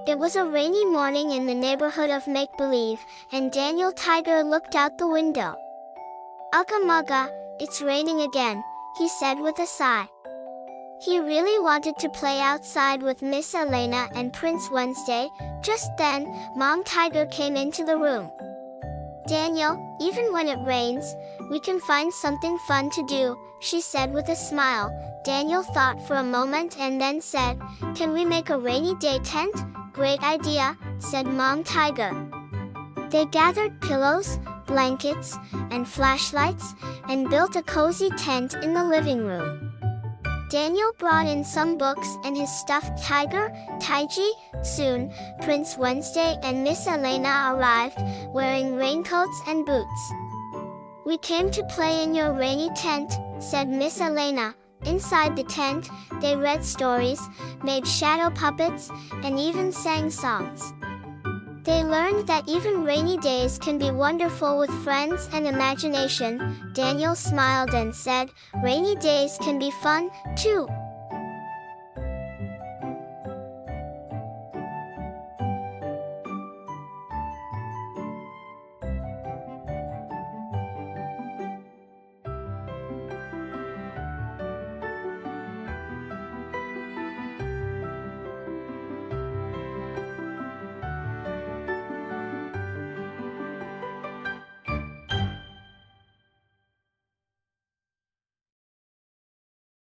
It was a rainy morning in the neighborhood of Make-Believe, and Daniel Tiger looked out the window. "Ugga mugga, it's raining again," he said with a sigh. He really wanted to play outside with Miss Elena and Prince Wednesday. Just then, Mom Tiger came into the room. "Daniel, even when it rains, we can find something fun to do," she said with a smile. Daniel thought for a moment and then said, "Can we make a rainy day tent?" "Great idea," said Mom Tiger. They gathered pillows, blankets, and flashlights, and built a cozy tent in the living room. Daniel brought in some books and his stuffed tiger, Taiji. Soon, Prince Wednesday and Miss Elena arrived, wearing raincoats and boots. "We came to play in your rainy tent," said Miss Elena. Inside the tent, they read stories, made shadow puppets, and even sang songs. They learned that even rainy days can be wonderful with friends and imagination. Daniel smiled and said, "Rainy days can be fun, too."